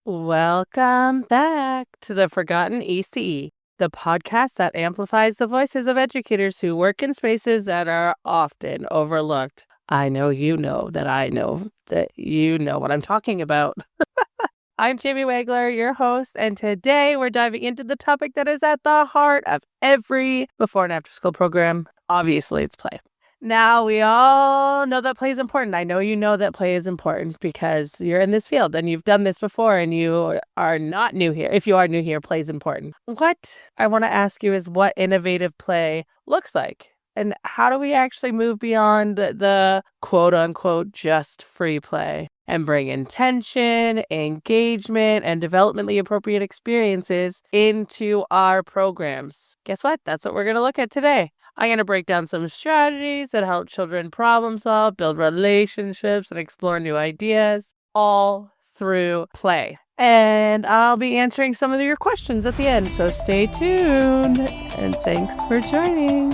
Welcome back to the Forgotten ECE, the podcast that amplifies the voices of educators who work in spaces that are often overlooked. I know you know that I know that you know what I'm talking about. I'm Jamie Wagler, your host, and today we're diving into the topic that is at the heart of every before and after school program. Obviously, it's play. Now, we all know that play is important. I know you know that play is important because you're in this field and you've done this before and you are not new here. If you are new here, play is important. What I want to ask you is what innovative play looks like. And how do we actually move beyond the quote unquote just free play and bring intention, engagement, and developmentally appropriate experiences into our programs? Guess what? That's what we're going to look at today. I'm going to break down some strategies that help children problem solve, build relationships, and explore new ideas, all through play. And I'll be answering some of your questions at the end, so stay tuned. And thanks for joining.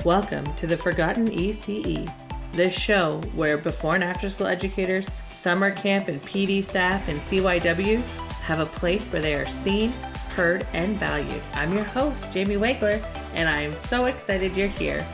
Welcome to the Forgotten ECE, the show where before and after school educators, summer camp and PD staff, and CYWs have a place where they are seen, heard, and valued. I'm your host, Jamie Wagler, and I am so excited you're here.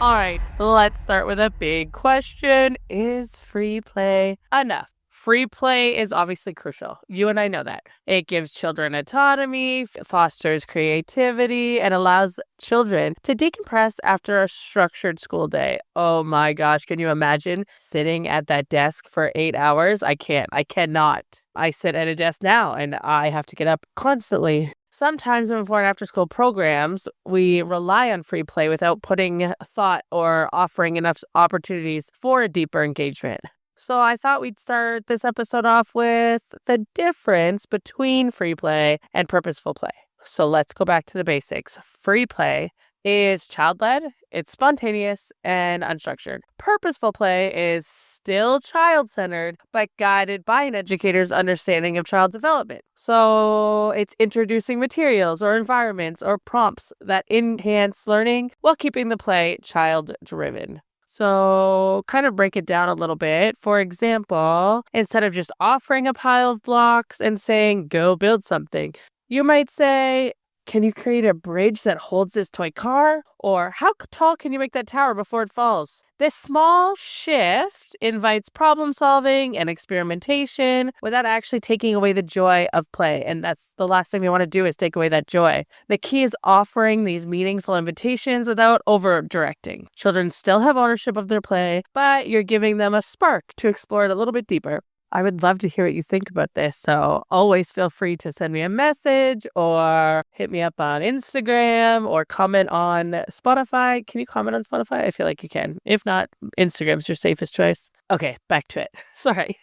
All right, let's start with a big question. Is free play enough? Free play is obviously crucial. You and I know that. It gives children autonomy, fosters creativity, and allows children to decompress after a structured school day. Oh my gosh, can you imagine sitting at that desk for 8 hours? I can't. I cannot. I sit at a desk now and I have to get up constantly. Sometimes in before and after school programs, we rely on free play without putting thought or offering enough opportunities for a deeper engagement. So I thought we'd start this episode off with the difference between free play and purposeful play. So let's go back to the basics. Free play is child-led, it's spontaneous, and unstructured. Purposeful play is still child-centered, but guided by an educator's understanding of child development. So it's introducing materials or environments or prompts that enhance learning while keeping the play child-driven. So kind of break it down a little bit. For example, instead of just offering a pile of blocks and saying, go build something, you might say, can you create a bridge that holds this toy car? Or how tall can you make that tower before it falls? This small shift invites problem solving and experimentation without actually taking away the joy of play. And that's the last thing we want to do is take away that joy. The key is offering these meaningful invitations without over-directing. Children still have ownership of their play, but you're giving them a spark to explore it a little bit deeper. I would love to hear what you think about this. So always feel free to send me a message or hit me up on Instagram or comment on Spotify. Can you comment on Spotify? I feel like you can. If not, Instagram's your safest choice. Okay, back to it. Sorry.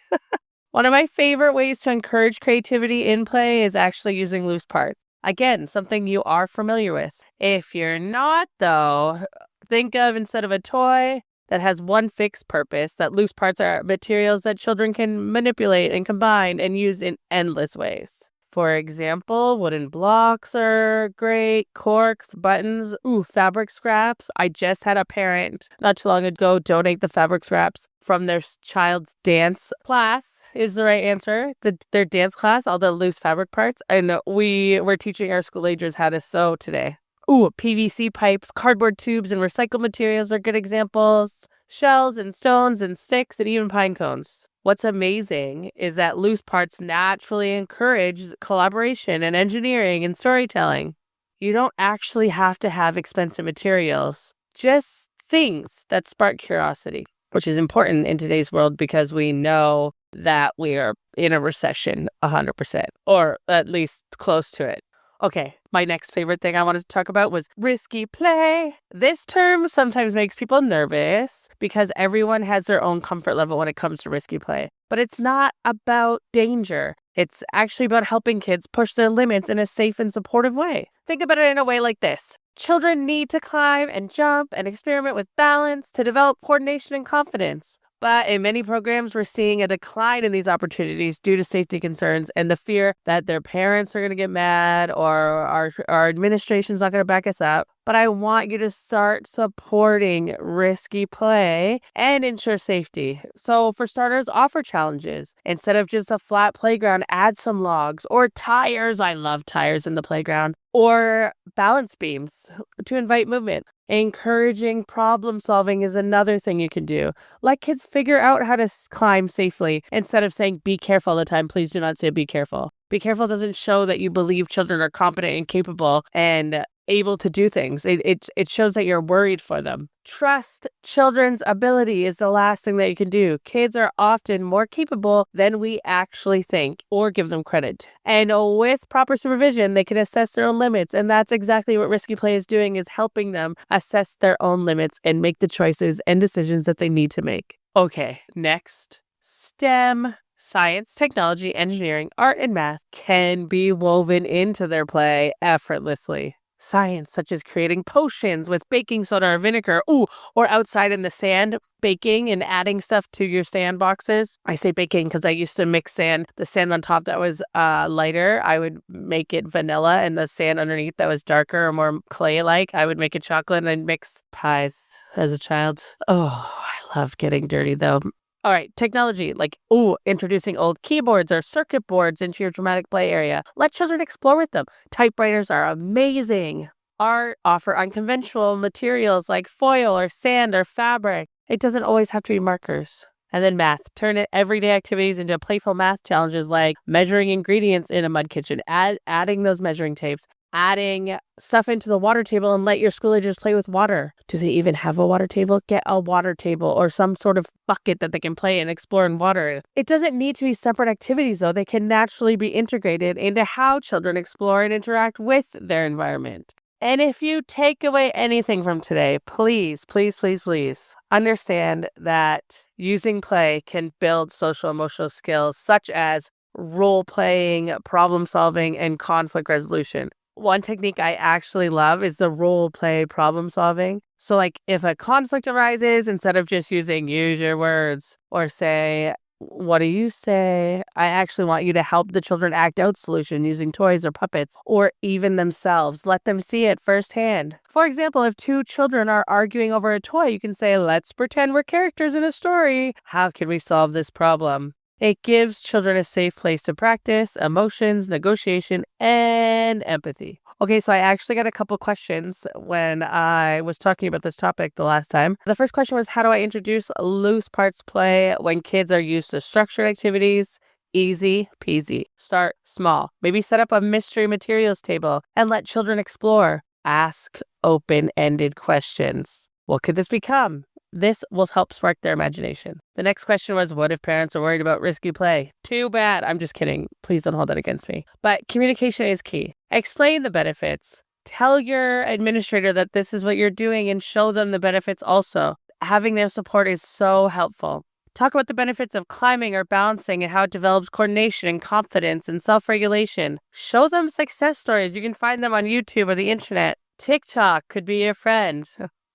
One of my favorite ways to encourage creativity in play is actually using loose parts. Again, something you are familiar with. If you're not, though, think of instead of a toy that has one fixed purpose, that loose parts are materials that children can manipulate and combine and use in endless ways. For example, wooden blocks are great, corks, buttons, fabric scraps. I just had a parent not too long ago donate the fabric scraps from their child's dance class is the right answer. Their dance class, all the loose fabric parts. And we were teaching our school agers how to sew today. PVC pipes, cardboard tubes, and recycled materials are good examples. Shells and stones and sticks and even pine cones. What's amazing is that loose parts naturally encourage collaboration and engineering and storytelling. You don't actually have to have expensive materials, just things that spark curiosity, which is important in today's world because we know that we are in a recession 100%, or at least close to it. Okay, my next favorite thing I wanted to talk about was risky play. This term sometimes makes people nervous because everyone has their own comfort level when it comes to risky play. But it's not about danger. It's actually about helping kids push their limits in a safe and supportive way. Think about it in a way like this. Children need to climb and jump and experiment with balance to develop coordination and confidence. But in many programs, we're seeing a decline in these opportunities due to safety concerns and the fear that their parents are going to get mad or our administration's not going to back us up. But I want you to start supporting risky play and ensure safety. So for starters, offer challenges. Instead of just a flat playground, add some logs or tires. I love tires in the playground. Or balance beams to invite movement. Encouraging problem solving is another thing you can do. Let kids figure out how to climb safely instead of saying be careful all the time. Please do not say be careful. Be careful doesn't show that you believe children are competent and capable and able to do things. It shows that you're worried for them. Trust children's ability is the last thing that you can do. Kids are often more capable than we actually think or give them credit. And with proper supervision, they can assess their own limits. And that's exactly what Risky Play is doing, is helping them assess their own limits and make the choices and decisions that they need to make. Okay, next, STEM. Science, technology, engineering, art, and math can be woven into their play effortlessly. Science, such as creating potions with baking soda or vinegar, or outside in the sand, baking and adding stuff to your sandboxes. I say baking because I used to mix sand. The sand on top that was lighter, I would make it vanilla, and the sand underneath that was darker or more clay-like, I would make it chocolate, and I'd mix pies as a child. Oh, I love getting dirty though. All right, technology, like, introducing old keyboards or circuit boards into your dramatic play area. Let children explore with them. Typewriters are amazing. Art, offer unconventional materials like foil or sand or fabric. It doesn't always have to be markers. And then math. Turn everyday activities into playful math challenges like measuring ingredients in a mud kitchen, adding those measuring tapes, adding stuff into the water table, and let your school agers play with water. Do they even have a water table? Get a water table or some sort of bucket that they can play and explore in water. It doesn't need to be separate activities, though. They can naturally be integrated into how children explore and interact with their environment. And if you take away anything from today, please, please, please, please understand that using play can build social emotional skills such as role playing, problem solving, and conflict resolution. One technique I actually love is the role play problem solving. So like if a conflict arises, instead of just using use your words or say, what do you say? I actually want you to help the children act out solution using toys or puppets or even themselves. Let them see it firsthand. For example, if two children are arguing over a toy, you can say, let's pretend we're characters in a story. How can we solve this problem? It gives children a safe place to practice emotions, negotiation, and empathy. Okay, so I actually got a couple questions when I was talking about this topic the last time. The first question was, how do I introduce loose parts play when kids are used to structured activities? Easy peasy. Start small. Maybe set up a mystery materials table and let children explore. Ask open-ended questions. What could this become? This will help spark their imagination. The next question was, what if parents are worried about risky play? Too bad. I'm just kidding. Please don't hold that against me. But communication is key. Explain the benefits. Tell your administrator that this is what you're doing and show them the benefits also. Having their support is so helpful. Talk about the benefits of climbing or balancing and how it develops coordination and confidence and self-regulation. Show them success stories. You can find them on YouTube or the internet. TikTok could be your friend.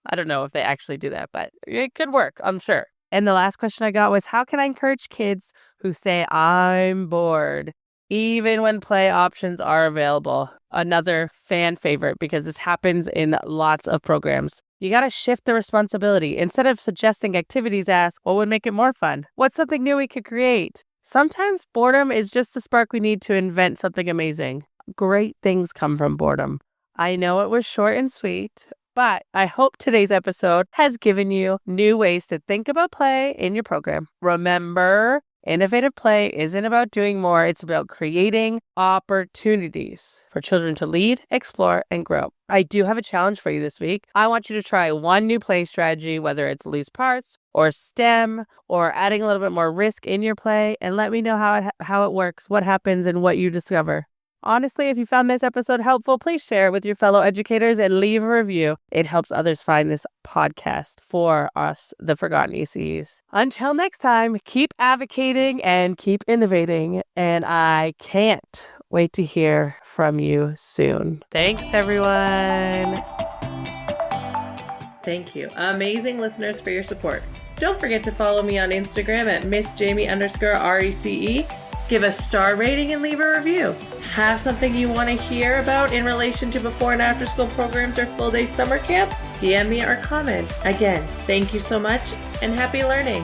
I don't know if they actually do that, but it could work, I'm sure. And the last question I got was, how can I encourage kids who say, I'm bored, even when play options are available? Another fan favorite, because this happens in lots of programs. You got to shift the responsibility. Instead of suggesting activities, ask, what would make it more fun? What's something new we could create? Sometimes boredom is just the spark we need to invent something amazing. Great things come from boredom. I know it was short and sweet, but I hope today's episode has given you new ways to think about play in your program. Remember, innovative play isn't about doing more. It's about creating opportunities for children to lead, explore, and grow. I do have a challenge for you this week. I want you to try one new play strategy, whether it's loose parts or STEM or adding a little bit more risk in your play, and let me know how it works, what happens, and what you discover. Honestly, if you found this episode helpful, please share it with your fellow educators and leave a review. It helps others find this podcast for us, the Forgotten ECs. Until next time, keep advocating and keep innovating, and I can't wait to hear from you soon. Thanks, everyone. Thank you, amazing listeners, for your support. Don't forget to follow me on Instagram at MissJamie_RECE. Give a star rating and leave a review. Have something you want to hear about in relation to before and after school programs or full day summer camp? DM me or comment. Again, thank you so much and happy learning.